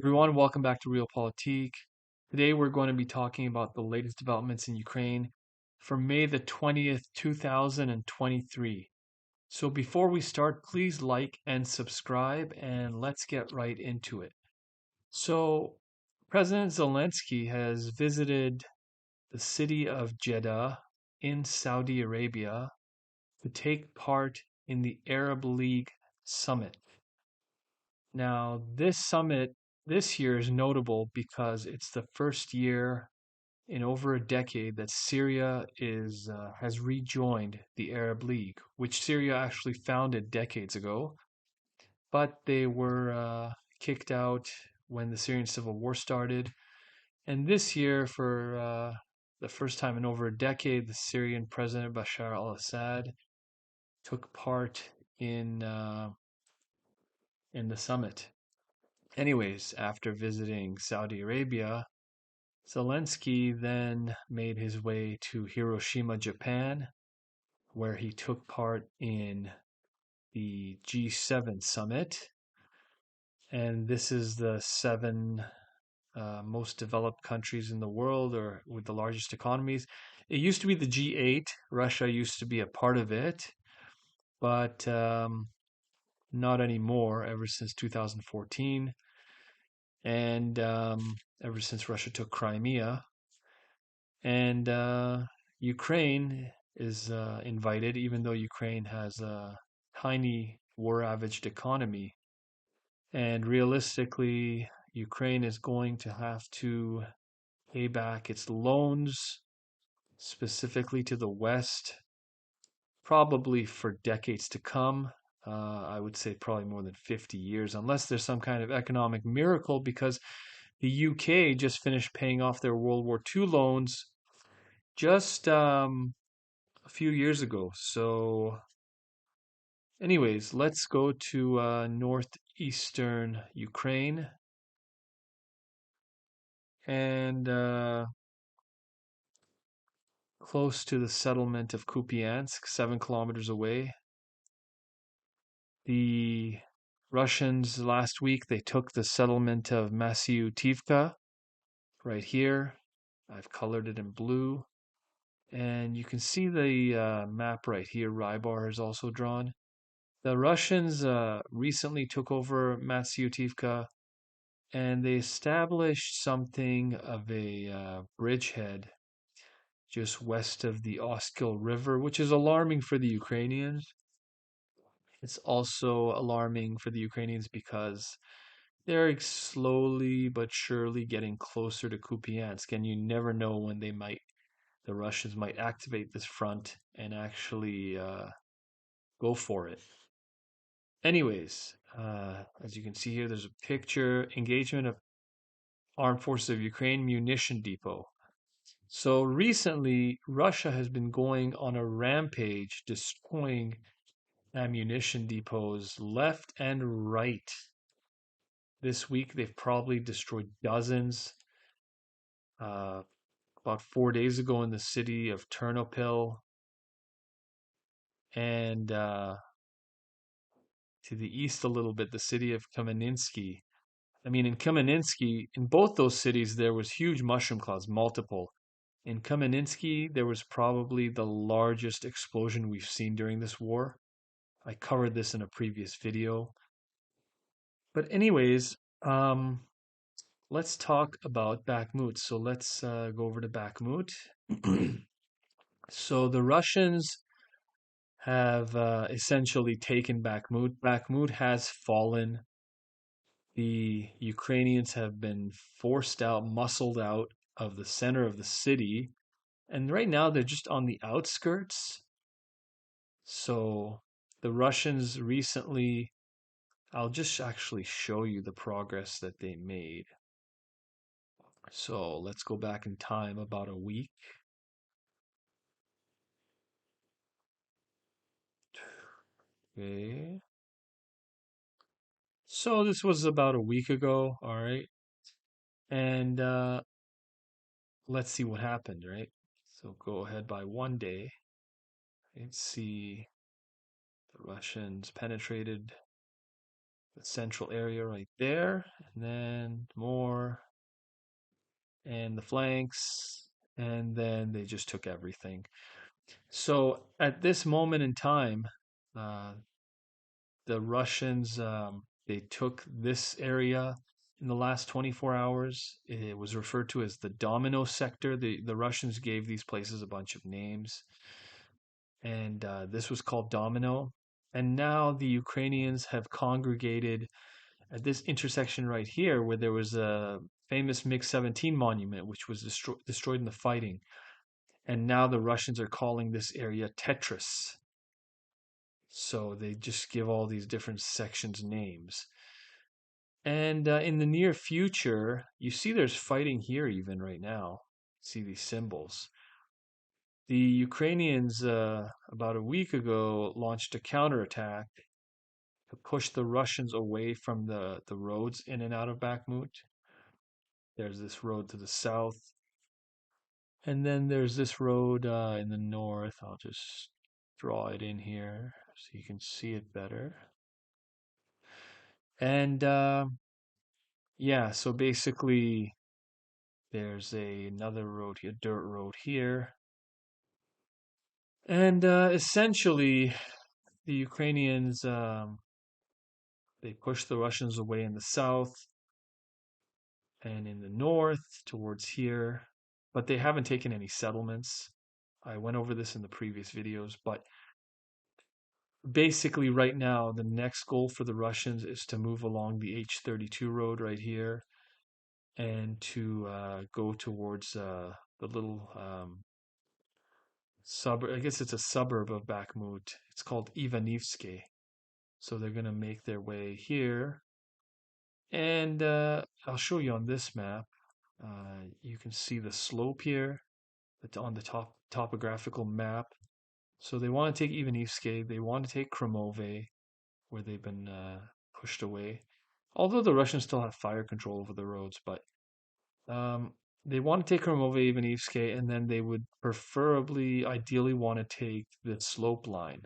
Everyone, welcome back to Realpolitik. Today we're going to be talking about the latest developments in Ukraine for May the 20th, 2023. So before we start, please like and subscribe and let's get right into it. So President Zelensky has visited the city of Jeddah in Saudi Arabia to take part in the Arab League summit. Now, this summit this year is notable because it's the first year in over a decade that Syria is has rejoined the Arab League, which Syria actually founded decades ago, but they were kicked out when the Syrian civil war started. And this year, for the first time in over a decade, the Syrian President Bashar al-Assad took part in the summit. Anyways, after visiting Saudi Arabia, Zelensky then made his way to Hiroshima, Japan, where he took part in the G7 summit. And this is the seven most developed countries in the world, or with the largest economies. It used to be the G8. Russia used to be a part of it, but not anymore ever since 2014. And ever since Russia took Crimea. And Ukraine is invited, even though Ukraine has a tiny war-ravaged economy. And realistically, Ukraine is going to have to pay back its loans, specifically to the West, probably for decades to come. I would say probably more than 50 years, unless there's some kind of economic miracle, because the UK just finished paying off their World War II loans just a few years ago. So, anyways, let's go to northeastern Ukraine and close to the settlement of Kupiansk, 7 kilometers away. The Russians last week, they took the settlement of Masyutivka right here. I've colored it in blue. And you can see the map right here. Rybar is also drawn. The Russians recently took over Masyutivka and they established something of a bridgehead just west of the Oskil River, which is alarming for the Ukrainians. It's also alarming for the Ukrainians because they're slowly but surely getting closer to Kupiansk, and you never know when the Russians might activate this front and actually go for it. Anyways, as you can see here, there's a picture engagement of Armed Forces of Ukraine munition depot. So recently, Russia has been going on a rampage, destroying ammunition depots left and right. This week, they've probably destroyed dozens. About 4 days ago, in the city of Ternopil, and to the east a little bit, the city of Kamenetsky. I mean, in Kamenetsky, in both those cities, there was huge mushroom clouds, multiple. In Kamenetsky, there was probably the largest explosion we've seen during this war. I covered this in a previous video. But anyways, let's talk about Bakhmut. So let's go over to Bakhmut. So the Russians have essentially taken Bakhmut. Bakhmut has fallen. The Ukrainians have been forced out, muscled out of the center of the city. And right now they're just on the outskirts. So the Russians recently, I'll just actually show you the progress that they made. So let's go back in time about a week. Okay. So this was about a week ago, all right? And let's see what happened, right? So go ahead by one day. Let's see. The Russians penetrated the central area right there, and then more, and the flanks, and then they just took everything. So at this moment in time, uh, the Russians they took this area in the last 24 hours. It was referred to as the Domino sector. The Russians gave these places a bunch of names, and this was called Domino. And now the Ukrainians have congregated at this intersection right here, where there was a famous MiG-17 monument, which was destroyed in the fighting. And now the Russians are calling this area Tetris. So they just give all these different sections names. And in the near future, you see there's fighting here even right now. See these symbols. The Ukrainians, about a week ago, launched a counterattack to push the Russians away from the roads in and out of Bakhmut. There's this road to the south. And then there's this road in the north. I'll just draw it in here so you can see it better. And yeah, so basically there's another road here, dirt road here. And essentially the Ukrainians, they pushed the Russians away in the south and in the north towards here, but they haven't taken any settlements. I went over this in the previous videos, but basically right now the next goal for the Russians is to move along the H-32 road right here and to go towards the little suburb. I guess it's a suburb of Bakhmut. It's called Ivanivsky. So they're going to make their way here. And I'll show you on this map. You can see the slope here on the topographical map. So they want to take Ivanivsky. They want to take Kromove, where they've been pushed away. Although the Russians still have fire control over the roads, but um, they want to take Kromove, Ivanivsky, and then they would preferably, ideally, want to take the slope line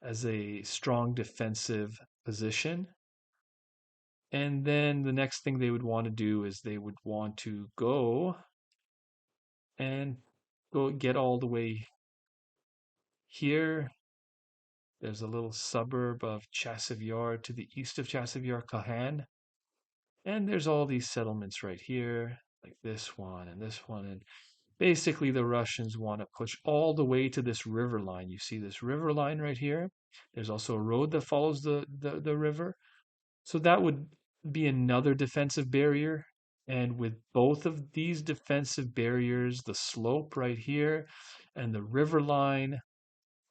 as a strong defensive position. And then the next thing they would want to do is they would want to go and go get all the way here. There's a little suburb of Chasiv Yar to the east of Chasiv Yar, Kahan. And there's all these settlements right here, like this one and this one. And basically the Russians want to push all the way to this river line. You see this river line right here. There's also a road that follows the river. So that would be another defensive barrier. And with both of these defensive barriers, the slope right here and the river line,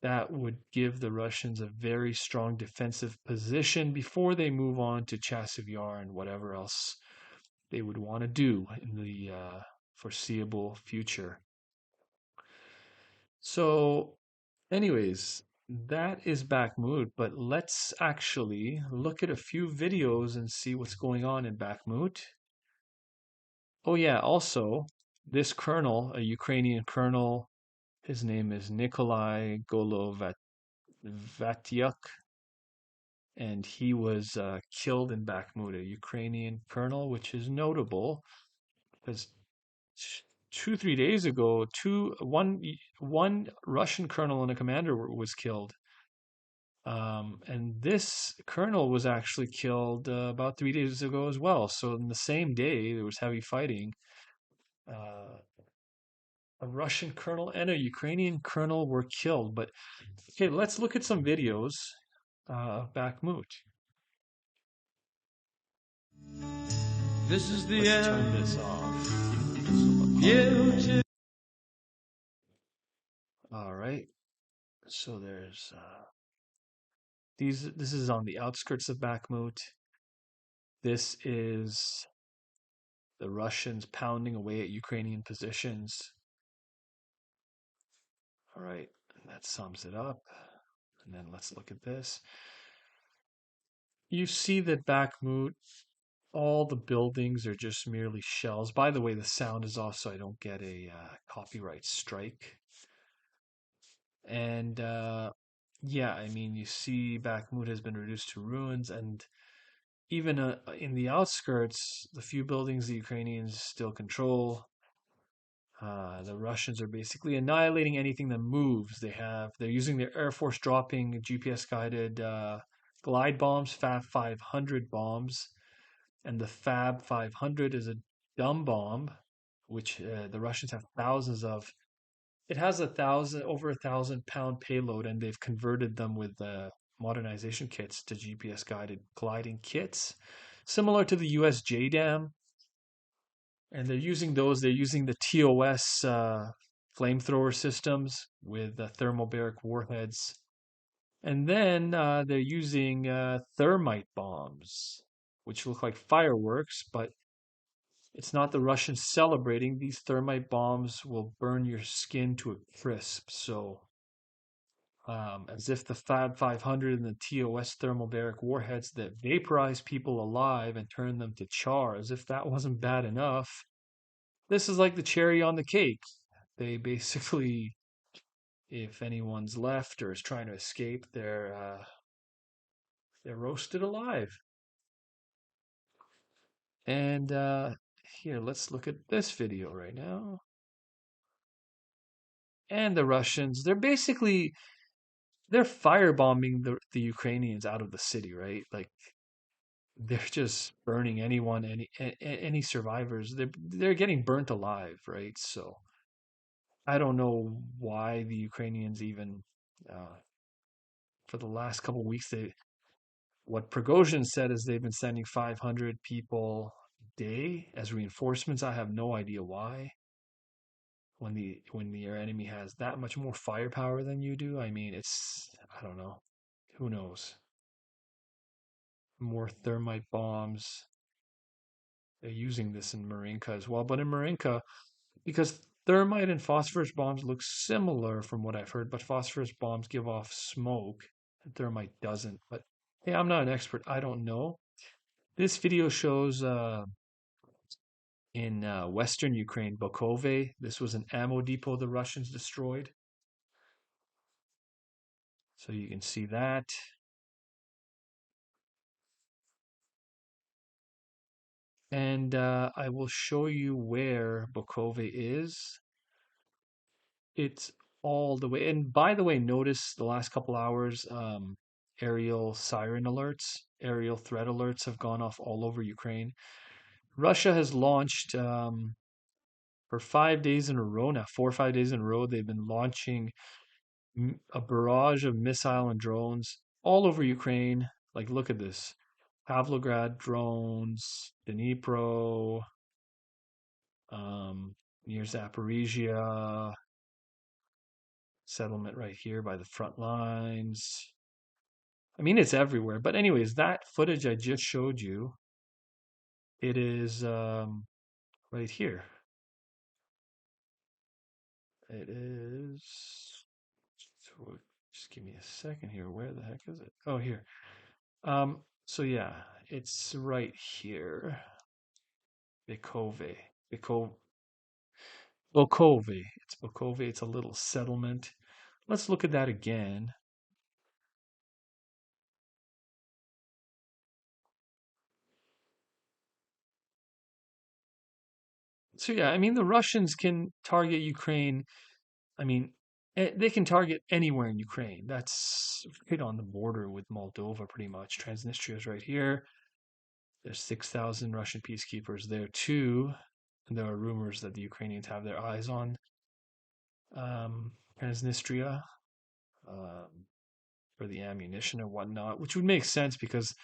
that would give the Russians a very strong defensive position before they move on to Chasiv Yar and whatever else they would want to do in the foreseeable future. So, anyways, that is Bakhmut, but let's actually look at a few videos and see what's going on in Bakhmut. Oh yeah, also, this colonel, a Ukrainian colonel, his name is Nikolai Golovatyuk, and he was killed in Bakhmut, a Ukrainian colonel, which is notable because 3 days ago, one Russian colonel and a commander was killed. And this colonel was actually killed about 3 days ago as well. So in the same day, there was heavy fighting. Uh, a Russian colonel and a Ukrainian colonel were killed. But okay, let's look at some videos of Bakhmut. This is the Let's turn end. this off. All right. So there's this is on the outskirts of Bakhmut. This is the Russians pounding away at Ukrainian positions. All right, and that sums it up. And then let's look at this. You see that Bakhmut, all the buildings are just merely shells. By the way, the sound is off so I don't get a copyright strike. And yeah, I mean, you see Bakhmut has been reduced to ruins, and even in the outskirts, the few buildings the Ukrainians still control, the Russians are basically annihilating anything that moves. They're using their Air Force dropping GPS guided glide bombs, Fab 500 bombs, and the Fab 500 is a dumb bomb, which the Russians have thousands of. It has over 1,000 pound payload, and they've converted them with modernization kits to GPS guided gliding kits, similar to the US JDAM. And they're using those. They're using the TOS flamethrower systems with thermobaric warheads. And then they're using thermite bombs, which look like fireworks, but it's not the Russians celebrating. These thermite bombs will burn your skin to a crisp. So, as if the Fab 500 and the TOS thermobaric warheads that vaporize people alive and turn them to char, as if that wasn't bad enough. This is like the cherry on the cake. They basically, if anyone's left or is trying to escape, they're roasted alive. And here, let's look at this video right now. And the Russians, they're firebombing the Ukrainians out of the city, right? Like they're just burning any survivors. They're getting burnt alive, right? So I don't know why the Ukrainians even for the last couple of weeks what Prigozhin said is they've been sending 500 people a day as reinforcements. I have no idea why. When your enemy has that much more firepower than you do, I mean, I don't know. Who knows? More thermite bombs. They're using this in Marinka as well, but in Marinka, because thermite and phosphorus bombs look similar from what I've heard, but phosphorus bombs give off smoke and thermite doesn't. But hey, I'm not an expert. I don't know. This video shows in western Ukraine, Bokove. This was an ammo depot the Russians destroyed. So you can see that. And I will show you where Bokove is. It's all the way. And by the way, notice the last couple hours, aerial siren alerts, aerial threat alerts have gone off all over Ukraine. Russia has launched for 5 days in a row now, 4 or 5 days in a row. They've been launching a barrage of missile and drones all over Ukraine. Like, look at this. Pavlograd drones, Dnipro, um, near Zaporizhia, settlement right here by the front lines. I mean, it's everywhere. But anyways, that footage I just showed you, it is right here. It is. Just give me a second here. Where the heck is it? Oh, here. So yeah, it's right here. Bokove. Bokove. Bokove. It's Bokove. It's a little settlement. Let's look at that again. So yeah, I mean the Russians can target Ukraine. I mean they can target anywhere in Ukraine. That's right on the border with Moldova, pretty much. Transnistria is right here. There's 6,000 Russian peacekeepers there too. And there are rumors that the Ukrainians have their eyes on Transnistria um, for the ammunition and whatnot, which would make sense because,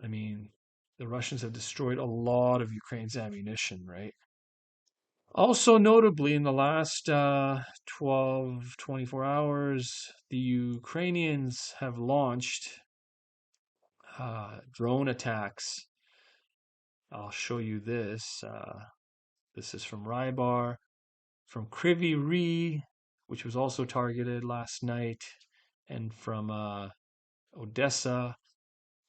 I mean, the Russians have destroyed a lot of Ukraine's ammunition, right? Also, notably, in the last 12, 24 hours, the Ukrainians have launched drone attacks. I'll show you this. This is from Rybar, from Kryvyi Rih, which was also targeted last night, and from Odessa.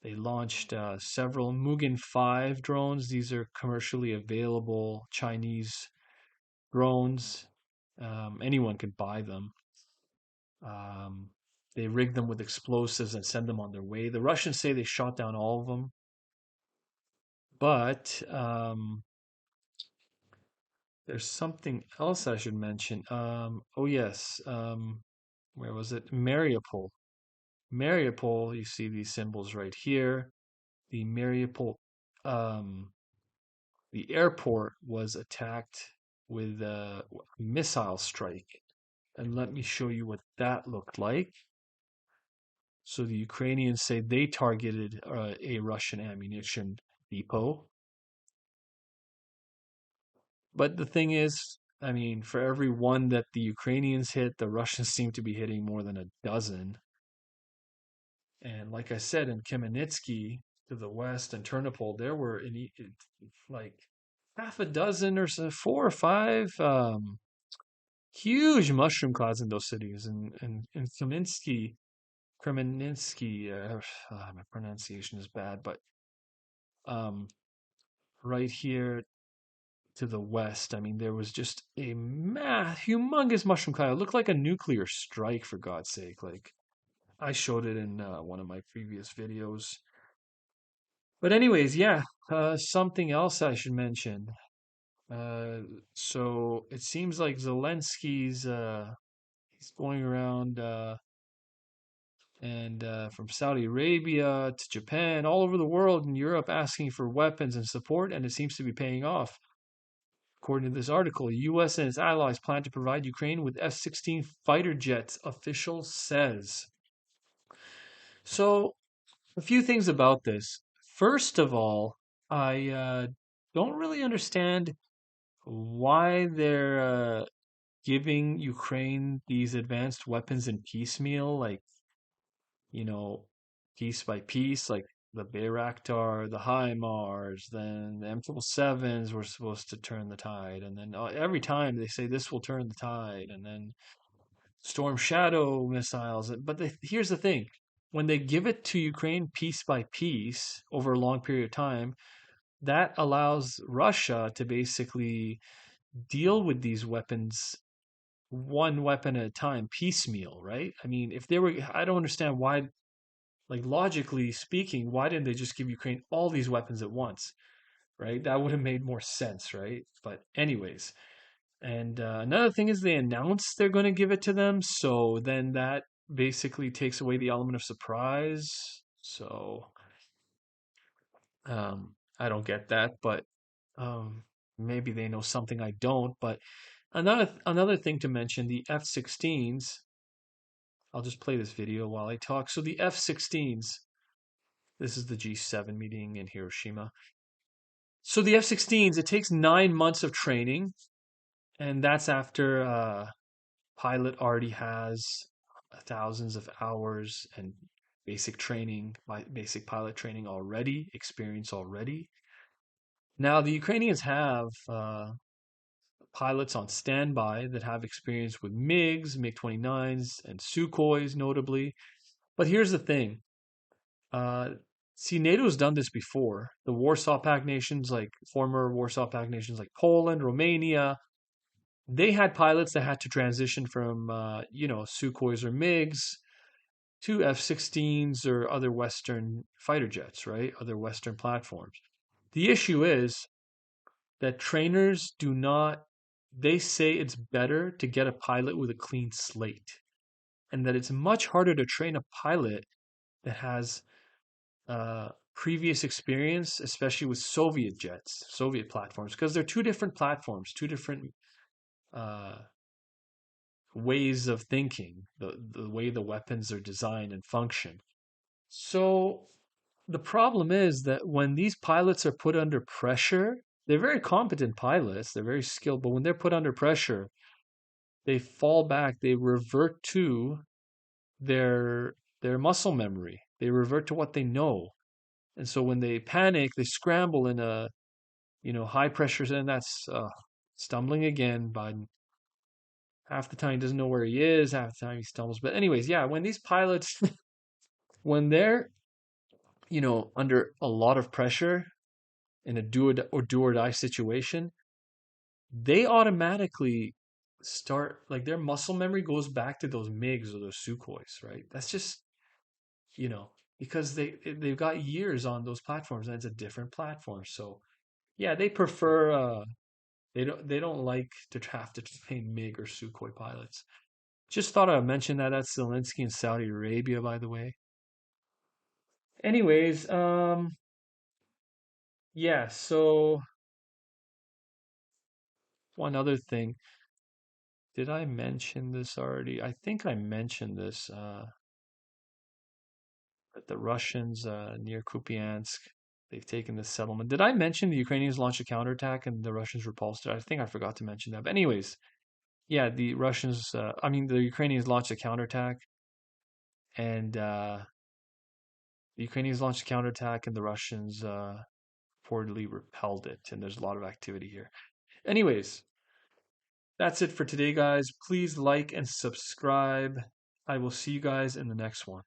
They launched several Mugen 5 drones. These are commercially available Chinese drones. Anyone could buy them. They rig them with explosives and send them on their way. The Russians say they shot down all of them. But there's something else I should mention. Oh yes, where was it? Mariupol. Mariupol, you see these symbols right here. The Mariupol, um, the airport was attacked with a missile strike. And let me show you what that looked like. So the Ukrainians say they targeted a Russian ammunition depot. But the thing is, I mean, for every one that the Ukrainians hit, the Russians seem to be hitting more than a dozen. And like I said, in Khmelnytsky to the west and Ternopil, there were like half a dozen or so, four or five huge mushroom clouds in those cities. And Kremenitsky, my pronunciation is bad, but um, right here to the west, I mean, there was just a humongous mushroom cloud. It looked like a nuclear strike, for God's sake. Like, I showed it in one of my previous videos. But anyways, yeah, something else I should mention. Uh, so it seems like Zelensky's he's going around and from Saudi Arabia to Japan, all over the world in Europe, asking for weapons and support, and it seems to be paying off. According to this article, the U.S. and its allies plan to provide Ukraine with F-16 fighter jets, official says. So, a few things about this. First of all, I don't really understand why they're giving Ukraine these advanced weapons in piecemeal, like, you know, piece by piece, like the Bayraktar, the HIMARS, then the M777s were supposed to turn the tide. And then every time they say this will turn the tide. And then Storm Shadow missiles. But here's the thing, when they give it to Ukraine piece by piece over a long period of time, that allows Russia to basically deal with these weapons one weapon at a time, piecemeal, right? I mean, if they were, I don't understand why, like logically speaking, why didn't they just give Ukraine all these weapons at once, right? That would have made more sense, right? But, anyways, and another thing is they announced they're going to give it to them, so then that basically takes away the element of surprise. So, I don't get that, but um, maybe they know something I don't. But another thing to mention, the F-16s. I'll just play this video while I talk. So the F-16s, this is the G7 meeting in Hiroshima. So the F-16s, it takes 9 months of training, and that's after pilot already has thousands of hours and basic training, basic pilot training already, experience already. Now the Ukrainians have pilots on standby that have experience with MiGs, MiG-29s, and Sukhois, notably. But here's the thing. Uh, See, NATO's done this before. The Warsaw Pact nations, like former Warsaw Pact nations like Poland, Romania, they had pilots that had to transition from, Sukhois or MiGs to F-16s or other Western fighter jets, right? Other Western platforms. The issue is that trainers do not, they say it's better to get a pilot with a clean slate, and that it's much harder to train a pilot that has previous experience, especially with Soviet jets, Soviet platforms, because they're two different platforms, two different uh, ways of thinking, the way the weapons are designed and function. So the problem is that when these pilots are put under pressure, they're very competent pilots, they're very skilled, but when they're put under pressure, they fall back, they revert to their muscle memory. They revert to what they know. And so when they panic, they scramble in a high pressure, and that's stumbling again. Biden half the time he doesn't know where he is, half the time he stumbles. But anyways, yeah, when these pilots, when they're under a lot of pressure in a do or die situation, they automatically start, like, their muscle memory goes back to those MiGs or those Sukhois, right? That's just you know because they've got years on those platforms, and it's a different platform. So yeah, they prefer they don't like to have to train MiG or Sukhoi pilots. Just thought I'd mention that. That's Zelensky in Saudi Arabia, by the way. Anyways, yeah, so one other thing. Did I mention this already? I think I mentioned this, that the Russians near Kupiansk, they've taken the settlement. Did I mention the Ukrainians launched a counterattack and the Russians repulsed it? I think I forgot to mention that. But anyways, yeah, the Ukrainians launched a counterattack, and the Ukrainians launched a counterattack, and the Russians reportedly repelled it. And there's a lot of activity here. Anyways, that's it for today, guys. Please like and subscribe. I will see you guys in the next one.